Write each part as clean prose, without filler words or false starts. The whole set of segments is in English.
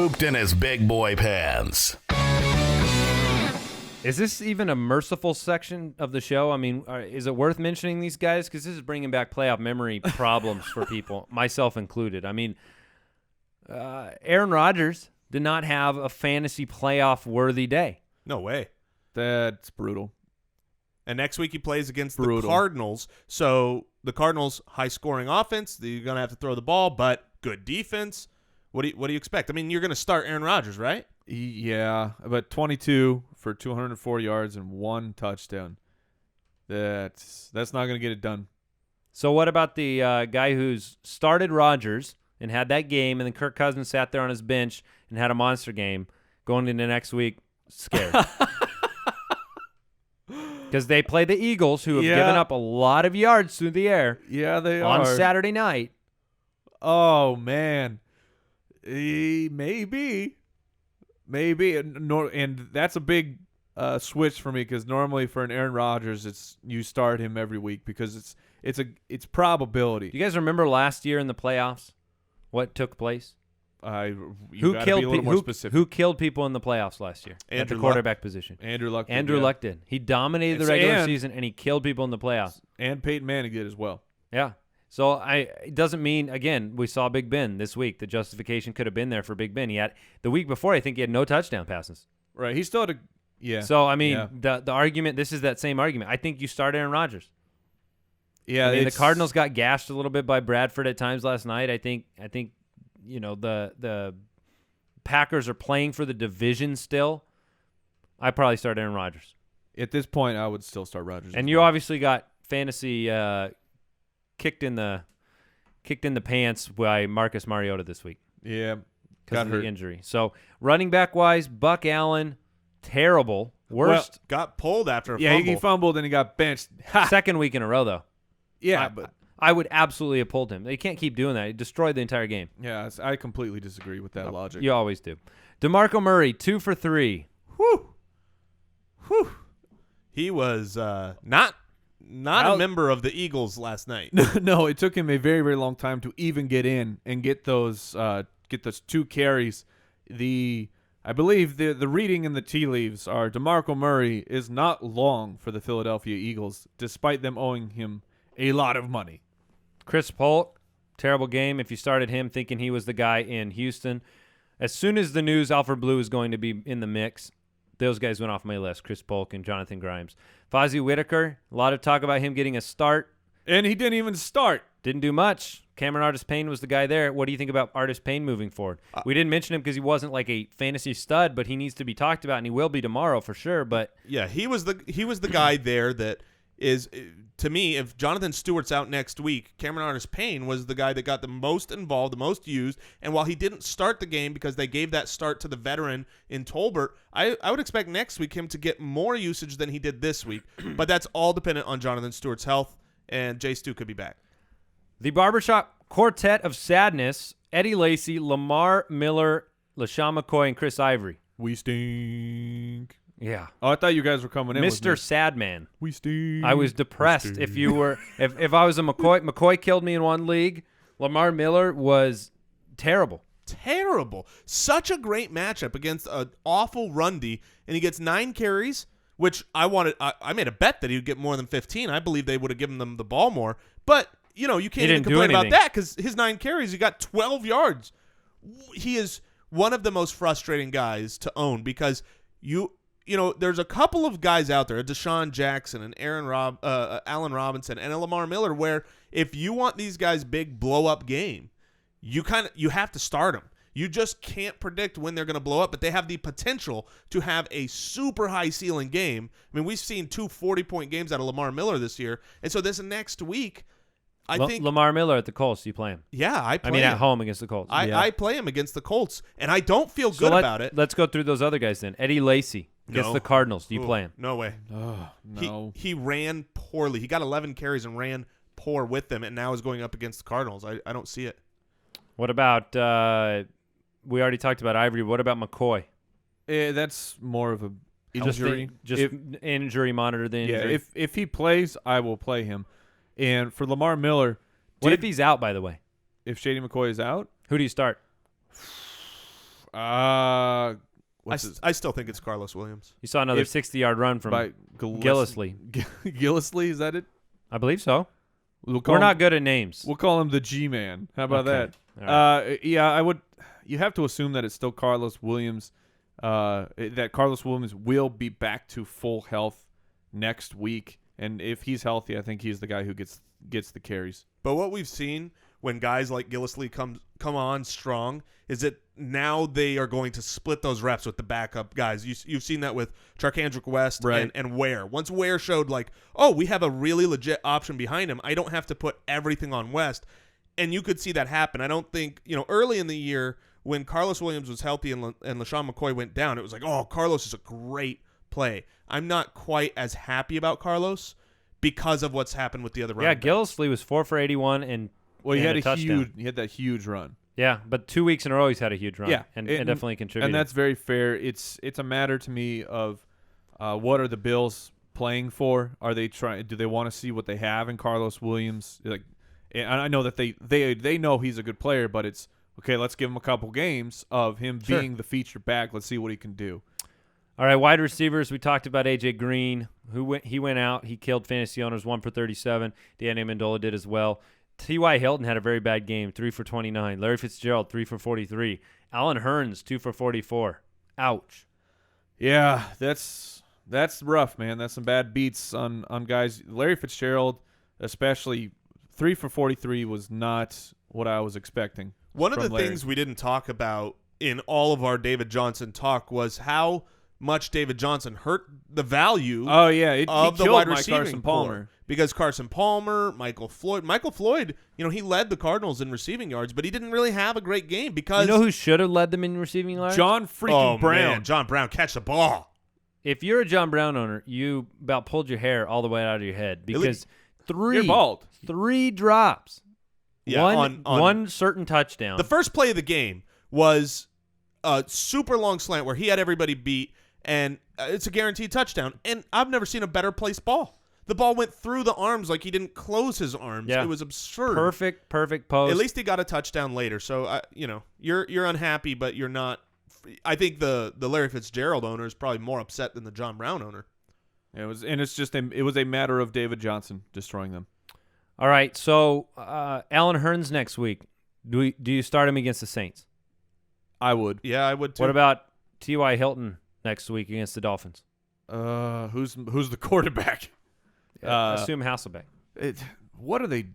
pooped in his big boy pants. Is this even a merciful section of the show? I mean, is it worth mentioning these guys? Because this is bringing back playoff memory problems for people, myself included. I mean, Aaron Rodgers did not have a fantasy playoff-worthy day. No way. That's brutal. And next week he plays against the Cardinals. So the Cardinals, high-scoring offense. You're going to have to throw the ball, but good defense. What do you expect? I mean, you're going to start Aaron Rodgers, right? Yeah, but 22 for 204 yards and 1 touchdown. That's not going to get it done. So what about the guy who's started Rodgers and had that game, and then Kirk Cousins sat there on his bench and had a monster game going into next week? Scared. Because they play the Eagles, who have given up a lot of yards through the air. Yeah, they on are. Saturday night. Oh, man. Maybe. And that's a big switch for me, because normally for an Aaron Rodgers, you start him every week because it's probability. Do you guys remember last year in the playoffs? What took place? Who killed people in the playoffs last year at the quarterback position? Andrew Luck. Andrew Luck did. He dominated the regular season, and he killed people in the playoffs. And Peyton Manning did as well. Yeah. So it doesn't mean, again, we saw Big Ben this week. The justification could have been there for Big Ben. He had the week before, I think he had no touchdown passes. Right. He still had So, I mean, the argument, this is that same argument. I think you start Aaron Rodgers. Yeah. I mean, the Cardinals got gashed a little bit by Bradford at times last night. I think the Packers are playing for the division still. I probably start Aaron Rodgers. At this point, I would still start Rodgers. And you obviously got fantasy kicked in the pants by Marcus Mariota this week. Yeah, because of the injury. So running back wise, Buck Allen, terrible, worst. Well, got pulled after a fumble. Yeah, he fumbled and he got benched. Second week in a row though. Yeah, but I would absolutely have pulled him. They can't keep doing that. He destroyed the entire game. Yeah, I completely disagree with that logic. You always do. DeMarco Murray, 2 for 3. Whew. He was not a member of the Eagles last night. No, it took him a very, very long time to even get in and get those 2 carries. I believe the reading in the tea leaves are DeMarco Murray is not long for the Philadelphia Eagles, despite them owing him a lot of money. Chris Polk, terrible game. If you started him thinking he was the guy in Houston, as soon as the news Alfred Blue is going to be in the mix, those guys went off my list, Chris Polk and Jonathan Grimes. Fozzy Whittaker, a lot of talk about him getting a start. And he didn't even start. Didn't do much. Cameron Artis-Payne was the guy there. What do you think about Artis-Payne moving forward? We didn't mention him because he wasn't like a fantasy stud, but he needs to be talked about, and he will be tomorrow for sure. But yeah, he was the guy there that is, to me, if Jonathan Stewart's out next week, Cameron Artis-Payne was the guy that got the most involved, the most used. And while he didn't start the game because they gave that start to the veteran in Tolbert, I would expect next week him to get more usage than he did this week. But that's all dependent on Jonathan Stewart's health, and Jay Stu could be back. The Barbershop Quartet of Sadness, Eddie Lacy, Lamar Miller, LeSean McCoy, and Chris Ivory. We stink. Yeah. Oh, I thought you guys were coming in. Mr. Sadman. We stink. I was depressed. If you were, if I was a McCoy killed me in one league. Lamar Miller was terrible. Terrible. Such a great matchup against an awful run D, and he gets 9 carries, which I made a bet that he would get more than 15. I believe they would have given them the ball more, but you can't even complain about that because his 9 carries, he got 12 yards. He is one of the most frustrating guys to own because there's a couple of guys out there, Deshaun Jackson and Allen Robinson and Lamar Miller, where if you want these guys' big blow-up game, you have to start them. You just can't predict when they're going to blow up, but they have the potential to have a super high ceiling game. I mean, we've seen 2 40-point games out of Lamar Miller this year, and so this next week, I think Lamar Miller at the Colts, you play him. Yeah, I play him. At home against the Colts. I play him against the Colts, and I don't feel good about it. Let's go through those other guys then. Eddie Lacy against the Cardinals. Do you play him? No way. Oh, no. He ran poorly. He got 11 carries and ran poor with them, and now is going up against the Cardinals. I don't see it. What about we already talked about Ivory. What about McCoy? That's more of a injury. Just injury monitor the injury. Yeah, if he plays, I will play him. And for Lamar Miller, what if he's out, by the way? If Shady McCoy is out? Who do you start? I still think it's Karlos Williams. You saw another 60-yard run from by Gillislee. Gillislee, is that it? I believe so. We're not good at names. We'll call him the G-Man. How about Okay. that? All right. Yeah, I would. You have to assume that it's still Karlos Williams. That Karlos Williams will be back to full health next week, and if he's healthy, I think he's the guy who gets the carries. But what we've seen when guys like Gillislee come on strong is that now they are going to split those reps with the backup guys. You've seen that with Charkandrick West Right. and Ware. Once Ware showed like, oh, we have a really legit option behind him, I don't have to put everything on West. And you could see that happen. I don't think, early in the year when Karlos Williams was healthy and LeSean McCoy went down, it was like, oh, Karlos is a great play. I'm not quite as happy about Karlos because of what's happened with the other running backs. Gillislee was 4 for 81 and Well, he had a touchdown. he had that huge run. Yeah, but 2 weeks in a row he's had a huge run. Yeah, and definitely contributed. And that's very fair. It's a matter to me of what are the Bills playing for? Are they trying? Do they want to see what they have in Karlos Williams? And I know that they know he's a good player, but it's okay. Let's give him a couple games of him being the feature back. Let's see what he can do. All right, wide receivers. We talked about A.J. Green. He went out. He killed fantasy owners 1 for 37. Danny Amendola did as well. T.Y. Hilton had a very bad game, 3 for 29. Larry Fitzgerald, 3 for 43. Allen Hurns, 2 for 44. Ouch. Yeah, that's rough, man. That's some bad beats on guys. Larry Fitzgerald, especially 3 for 43, was not what I was expecting. One of the Larry. things we didn't talk about in all of our David Johnson talk was how much David Johnson hurt the value of the killed wide my receiving Carson Palmer. core. Because Carson Palmer, Michael Floyd, he led the Cardinals in receiving yards, but he didn't really have a great game because You know who should have led them in receiving yards? John freaking Brown. Man, John Brown, catch the ball. If you're a John Brown owner, you about pulled your hair all the way out of your head because You're bald. 3 drops. Yeah, one certain touchdown. The first play of the game was a super long slant where he had everybody beat, and it's a guaranteed touchdown. And I've never seen a better placed ball. The ball went through the arms like he didn't close his arms. Yeah. It was absurd. Perfect post. At least he got a touchdown later. So you're unhappy, but you're not. I think the Larry Fitzgerald owner is probably more upset than the John Brown owner. It was a matter of David Johnson destroying them. All right, so Allen Hurns next week. Do you start him against the Saints? I would. Yeah, I would too. What about T.Y. Hilton next week against the Dolphins? Who's the quarterback? Assume Hasselbeck. What are they?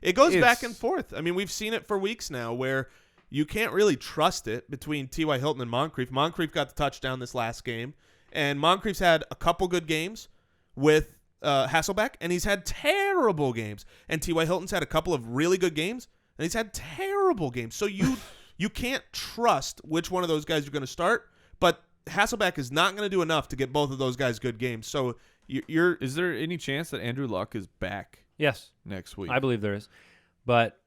It goes back and forth. I mean, we've seen it for weeks now where you can't really trust it between T.Y. Hilton and Moncrief. Moncrief got the touchdown this last game, and Moncrief's had a couple good games with Hasselbeck, and he's had terrible games. And T.Y. Hilton's had a couple of really good games, and he's had terrible games. So you can't trust which one of those guys you're going to start, but Hasselbeck is not going to do enough to get both of those guys good games. So is there any chance that Andrew Luck is back? Yes, next week. I believe there is, but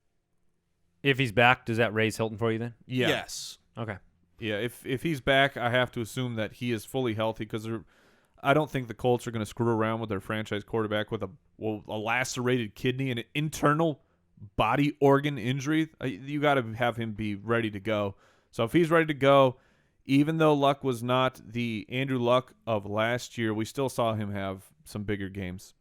if he's back, does that raise Hilton for you then? Yeah. Yes. Okay. Yeah. If he's back, I have to assume that he is fully healthy because I don't think the Colts are going to screw around with their franchise quarterback with a lacerated kidney and an internal body organ injury. You got to have him be ready to go. So if he's ready to go, even though Luck was not the Andrew Luck of last year, we still saw him have some bigger games.